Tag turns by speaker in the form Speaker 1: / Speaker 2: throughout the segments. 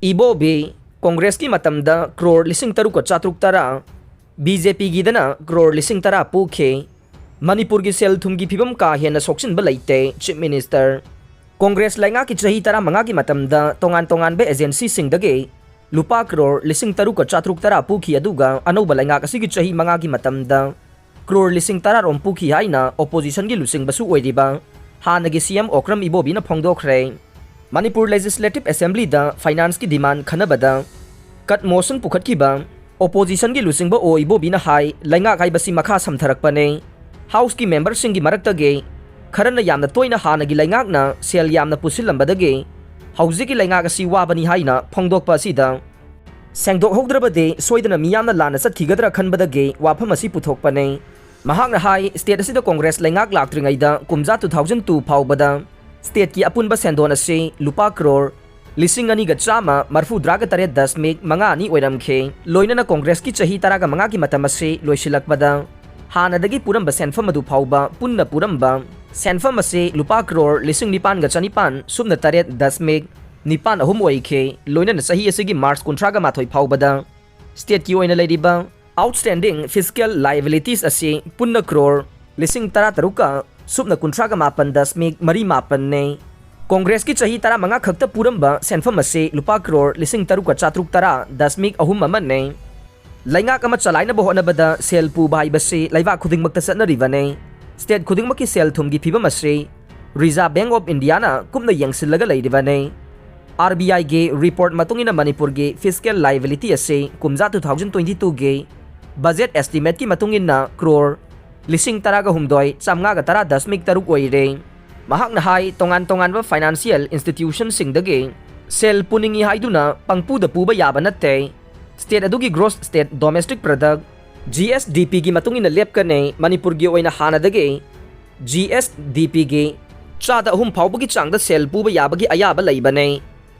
Speaker 1: Ibobi Congress ki Matamda Crore Lising Taruka Chatruk Tara BJP gidana Crore Lising Tara Pukhi Manipur ki sel thumgi phibam ka hena soksin balaite Chief Minister Congress lainga ki chahi tara manga ki Matamda tongan be agency singdage lupa crore lising taruka chatruk tara Pukhi aduga anoba lainga kasi ki chahi manga ki Matamda crore lising tara rom Pukhi haina opposition gi lusing basu oidiba hanagi CM Okram Ibobi na phongdokhre Manipur Legislative Assembly da finance ki demand khanabada kat motion pukhatkiba opposition gi lusing ba o Ibobi na hai lainga kai basi makha samtharakpane House ki member singi maraktage kharana yamna toina hanagi laingakna sel yamna pusilambadage hauji ki laingak asi wabani haina phongdokpa sida sengdok hogdrabade soidana miyamna lana sathigadra khanbadage wafam asi puthokpane mahakna hai state asida congress laingak laktringaida kumja 2002 phawbada state ki apunba sendon ase lupa crore lising ani ga chama marfu draga tare 10 meg manga ani oiramkhe loinana congress ki chahi taraga manga ki matam ase loisilakbada hanadagi puramba senfam adu phawba punna puramba senfam ase lupa crore lising nipan ga chanipan subna taret 10 meg nipan ahum oikhe loinana sahi asegi march kontraga mathoi phawbada state ki oina leiriba outstanding fiscal liabilities ase punna crore lising tara taruka subna kontraga mapan 10 meg mari mapan ne congress ki chahi tara manga khakta puramba senfam ase lupa crore lising taruka chatruk tara 10 meg ahum aman ne lainga kama chalaina bohona bada sel pu bai base laiwa khuding makta satna rivane state khuding makki sel thumgi phibam ase Reserve Bank of India na kumna yangsilaga leirivane RBI ge report matungina Manipur ge fiscal liability ase kumja 2022 ge budget estimate ki matungina crore lising taraga humdoi chamnga ga tara 10 taruk oire mahakna hai tongan ba financial institution singdage sel puningi haiduna pangpu da puba yaba natte state adugi gross state domestic product GSDP gi matungina lepkane Manipur gi oina hanadage GSDP gi chada hum phawbagi changda sel puba yabagi ayaba leibane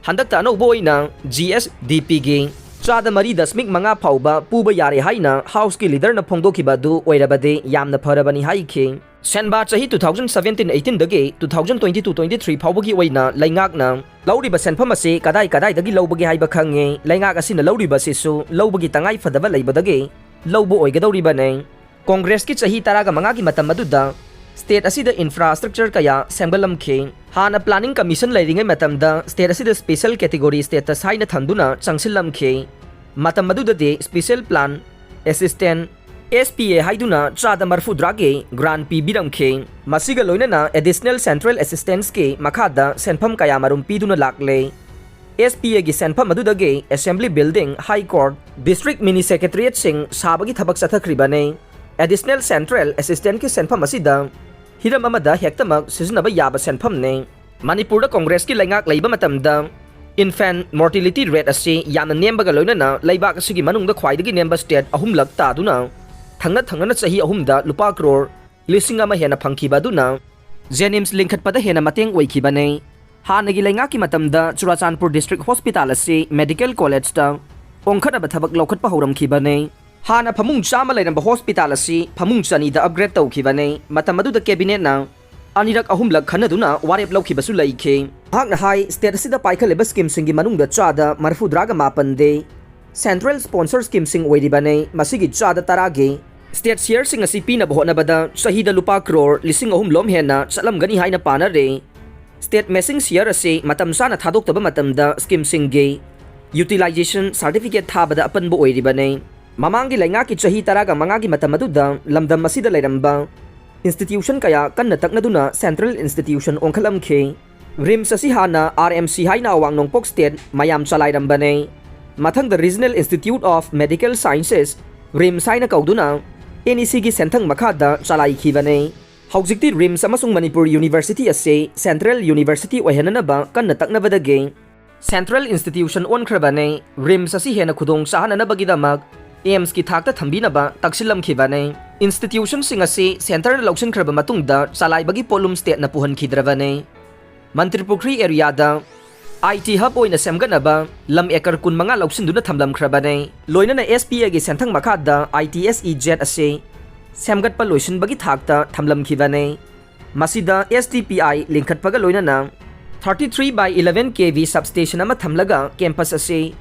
Speaker 1: handakta no boina GSDP gi chada mari 10 manga phawba puba yare haina house ki leader na phongdokiba du oirabade yamna pharabani haikhe senba chahi 2017-18 dage 2022-23 phawbagi oina laingakna lauriba senpham ase kadai dagi lobagi haiba khange laingak asina lauriba sesu lobagi tangai fadaba leibadage lobo oigadoriba ne congress ki chahi taraga manga ki matam aduda state asida infrastructure kaya semgalamkhe hana planning commission leiringai matamda state asida special category status haina thanduna changsilamkhe matam aduda de special plan assistant SPA haiduna chada marfu drage grant pi biramkhe masiga loinana additional central assistance ke makhada senpham kaya marum piduna lakle SPA gi senpham adudage assembly building high court district mini secretariat sing sabagi thabak sathakribane additional central assistant ki senpham asida hiram amada hektamak siznaba yaba senpham ne Manipur da congress ki laingak leiba matamda infant mortality rate ase yamna nembaga loinana leibak asigi manungda khwaidagi nemba state ahum lak ta duna thangna chahi ahumda lupa crore lising ama hena phangkhiba duna Jenims linkhatpada hena mateng oikhibane hanagi lainga ki matamda Churachandpur district hospital ase medical college ta ongkhadaba thabak lokhatpa horamkhibane hana phamung chama leiramba hospital ase phamung chani da upgrade tawkhibane matamadu da cabinet na anirak ahumlak khanaduna warep lokhibasu leikhe hakna hai state asida paikhaleba scheme singi manungda chada marfu draga mapande central sponsor scheme sing oiribane masigi chada tarage state share sing asi pina bohna bada shahida lupa crore lising ahum lom hena chalam gani haina pana re state messing share ase matam sana thadok taba matamda scheme sing ge utilization certificate thabada apan bo oiribane mamangi lainga ki chahi taraga manga gi matam aduda lamdam masida leiramba institution kaya kanna taknaduna central institution ongkhalamkhe rims asi hana RMC haina wangnong pok state mayam chalairambane mathang the regional institute of medical sciences rims haina kauduna NEC gi senthang makhada chalai khibane haujikti rims amasung Manipur university ase central university ohenanaba kanna taknabadage central institution onkrabane rims asi hena khudong sahanana bagidamak AIMS ki thakta thambinaba taksilam khibane institution sing ase center loction khraba matungda chalai bagi polum state na puhan khidravane Mantri Pukhi area da IT hub oina semganaba lam ekar kun manga loksinduna thamlam khrabane loinana SPA gi senthang makhada ITSE jet ase semgat pa loisin bagi thakta thamlam khibane masida STPI linkhat paga loinana 33/11 kV substation ama thamlaga campus ase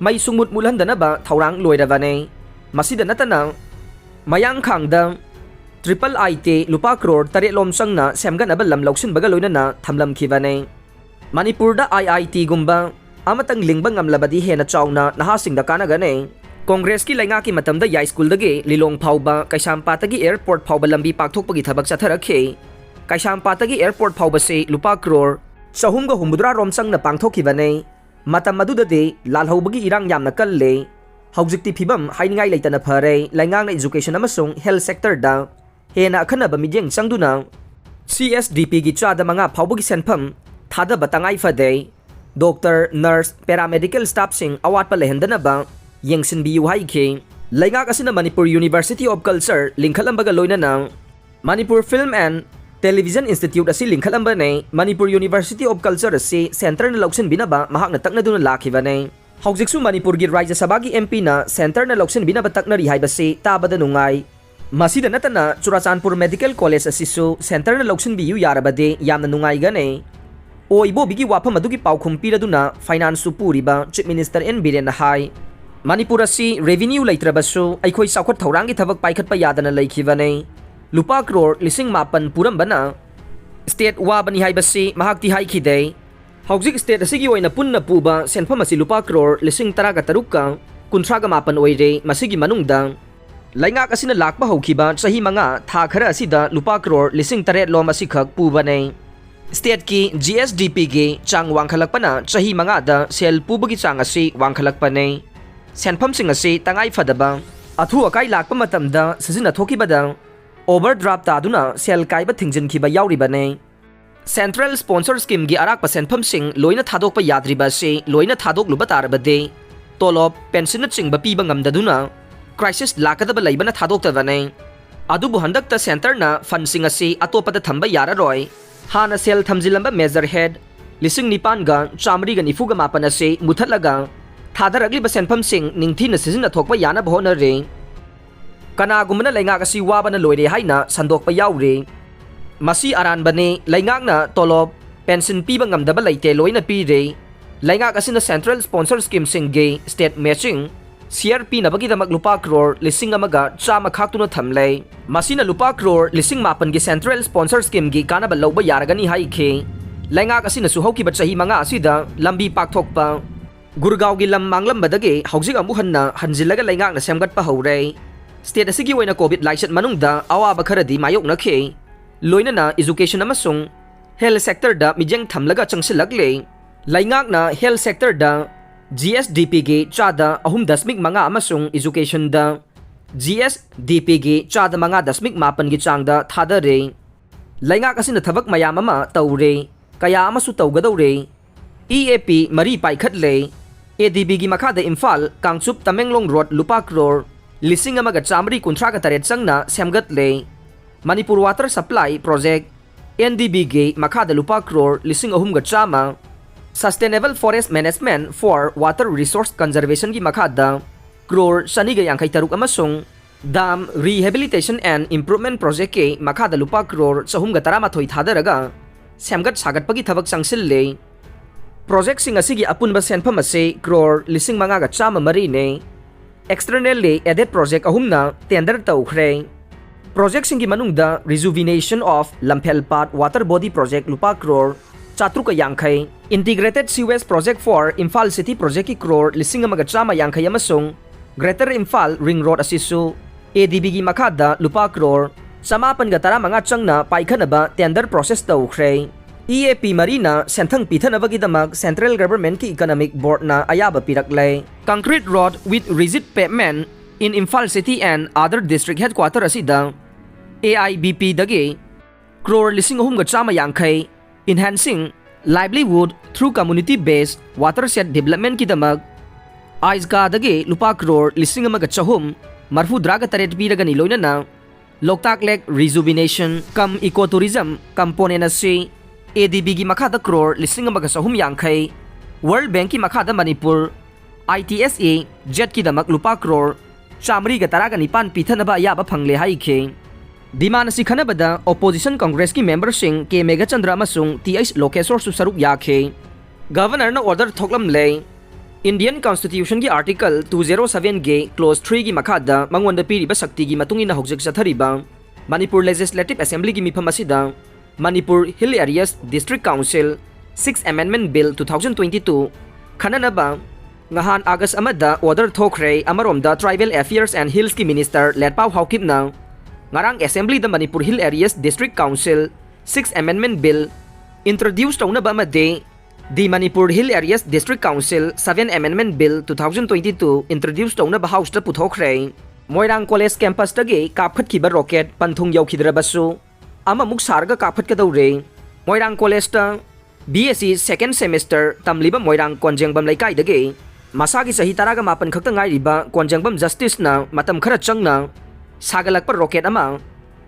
Speaker 1: mai sungmut mulhandanaba thaurang loirabane masida natana mayang khangda triple IT lupa crore tare lom sangna semganaba lam loksin baga loinana thamlam khibane Manipur da IIT gumba amatang lingba ngamlabadi hena chawna nahasingda kanagane Congress ki lainga ki matamda yai school dage lilong phauba kaisampatagi airport phauba lambi pakthokpagi thabak chatharakhe kaisampatagi airport phauba se lupa crore Sahumga humbudra romsang na pangthokibane matam madudade lalhaubagi irang yamna kalle haujikti phibam haingai leitana phare laingang na education amasung health sector da hena akhanaba midyeng changduna CSDP gi chada manga phaubugi senpham thada batangai fade doctor nurse paramedical staff sing awat pa lehendana ba yengsin biu haikhe laingak asina Manipur University of Culture lingkhalambaga loinana Manipur Film and Television Institute asi lingkhalamba ne Manipur University of Culture asi center na loksin binaba mahak na takna duna lakhibane haujiksu Manipur gi Rajya Sabha gi MP na center na loksin binaba takna ri haibasi tabada nungai masida natana Churachandpur Medical College asi su center na loksin biu yarabade yamna nungai gane o Ibobi gi wafam adugi paukhum piraduna finance puriba Chief Minister N Biren na hai Manipur asi revenue leitrabasu aikhoi sakhot thaurangi thabak paikhat pa yadana leikhibane Lupa crore lising mapan puram bana state wa bani haibasi mahakti haikide haujik state asigi oina punna puba senpham asi lupa crore lising taraga taruka kunthraga mapan oire masigi manungda laingak asina lakpa haukiba sahi manga tha khara asida lupa crore lising taret lom asi khak pubane state ki GSDP ge chang wangkhalakpana sahi manga da sel pubagi chang asi wangkhalakpane senpham sing asi tangai fadaba athu akai lakpa matamda sizina thokibada overdraft taduna sel kaiba thingjin khiba yauribane central sponsor scheme gi arak senpham sing loina thadok pa yadriba se loina thadok luba tarbade tolop pension ching ba piba ngamdaduna crisis lakadaba leibana thadok tabane adubu handak ta center na fund sing ase atopada thamba yara roi hana sel thamjilamba major head lising nipan ga chamri ga nifuga mapana se muthatlaga thadaragli ba senpham sing ningthi na sizina thokpa yana bhona re Kanagumana laingak asi wabana loire haina sandok pa yaure masi aran bane laingak na tolop pension piba ngamdaba leite loina pi re laingak asina central sponsor scheme singge state matching CRP na bagi damak lupa crore lising amaga chama khaktuna thamle masina lupa crore lising mapan gi central sponsor scheme gi kanaba loba yaragani haikhe laingak asina suhauki ba chahi manga asida lambi pakthokpa Gurgaon gi lam manglam badage haujik amu hanna hanjilaga laingak na semgat pa haure State asigi waina COVID laichat manungda awaba kharadi mayok nakhe loinana education amasung health sector da mijeng thamlaga changsilagle laingak na health sector da GSDP ge chada 3.5 amasung education da GSDP ge chada 5.8 gi changda thadare laingak asina thabak mayam ama taure kaya amasu tawgadore EAP mari paikhatle ADB gi makhada Imphal Kangchup Tamenglong Road lupa crore Lising amaga chamri kunthraga taret sangna semgatle Manipur Water Supply Project NDB ge makhada lupa crore lising ahum ga chama Sustainable Forest Management for Water Resource Conservation gi makhada crore shani ga yangkai taruk amasung Dam Rehabilitation and Improvement Project ke makhada lupa crore sahum ga taramathoi thadaraga semgat sagat pagi thabak sangsil Project sing asigi apun ba senpham ase crore lising manga ga chama mari ne Externally added project ahumna tender tawkhre project singi manungda rejuvenation of Lamphelpat water body project lupa crore chatruka yangkhai integrated sewage project for Imphal city project ki crore lising amaga chama yangkhai amasung greater Imphal ring road asisu ADB gi makhada lupa crore samapan ga tara manga changna paikhanaba tender process tawkhre EAP Marina senthang pithanabagi damak Central Government ki Economic Board na ayaba piraklay concrete road with rigid pavement in Imphal City and other district headquarter asida AIBP dage crore lising ahum ga chama yangkhai enhancing livelihood through community based watershed development ki damak aizga dage lupa crore lising amaga chahum marfu draga taret piragani loinana Loktak Lake rejuvenation kam ecotourism component ase ADB gi makhada crore lising amaga sahum yangkhai World Bank ki makhada Manipur ITSA jet ki damak lupa crore chamri ga taraga nipan pithanaba yaba phangle haikhe Diman si khanabada opposition Congress ki member sing K Megachandra amasung TH Lokeswar su saruk yakhe. Governor na order thoklam le Indian Constitution ki Article 207 ge Clause 3 gi makhada mangwanda piriba sakti gi matungina hokjek sathariba Manipur Legislative Assembly gi mifam asida Manipur Hill Areas District Council 6th Amendment Bill 2022 khananaba ngahan August amada order thokre amaromda Tribal Affairs and Hills ki Minister Letpau Haukipna ngarang Assembly da Manipur Hill Areas District Council 6th Amendment Bill introduced tauna ba made the Manipur Hill Areas District Council 7th Amendment Bill 2022 introduced tauna ba House da puthokre Moirang College campus tagi kaphat kiba rocket panthung yaukhidrabasu ama muk sarga kaphat kadawre Moirang College ta BSc second semester tamliba Moirang Konjengbam laikai dage masagi sahi taraga mapan khakta ngairiba Konjengbam justice na matam khara changna sagalakpa rocket ama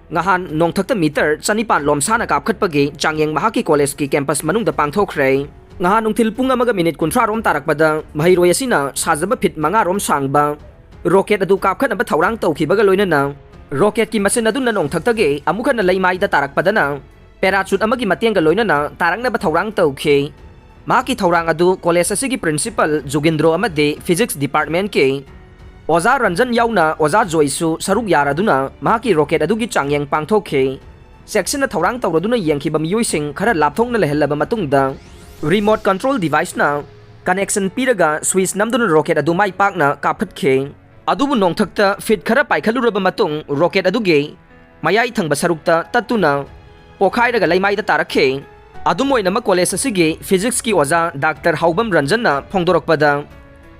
Speaker 1: ngahan nongthakta meter chanipan lomsana kapkhat pagi changyeng mahaki college ki campus manungda pangthokre ngahan nungthil pung amaga minute 30 rom tarakpada mahiroy asina sajaba fit manga rom sangba rocket adu kapkhat aba thawrang tawkhibaga loinana rocket ki masin adu na nongthaktage amukha na laimai da tarakpadana parachute amagi matengga loinana tarangna ba thawrang tawkhe Maki thawrang adu college asigi principal Jugindro amade physics department ke Oza Ranjan yauna Oza Joisu saruk yaraduna maki rocket adugi changyang pangthokhe section na thawrang tawraduna yengkhiba miyoi khara lapthongna lehelaba matungda remote control device na connection piraga switch namduna rocket adu mai pakna kaphatkhe adubu nongthakta fit khara paikhaluraba matung rocket aduge mayai thangba sarukta tatuna pokhairaga laimai da tarakhe Adumoinama college asigi physics ki oza Dr. Haubam Ranjan na phongdorakpada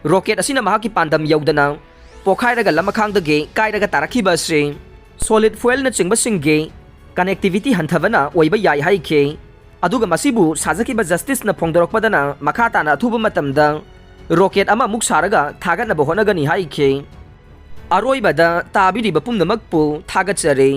Speaker 1: rocket asina mahaki pandam yaudana pokhairaga lamakhangdage kairaga tarakhiba asri solid fuel na chingba singge connectivity hanthavana oiba yai haikhe aduga masibu sajakiba justice na phongdorakpadana makhata na thuba matamda rocket ama muk saraga thagatna bohonagani haikhe aroibada tabiriba pumnamakpu thagachare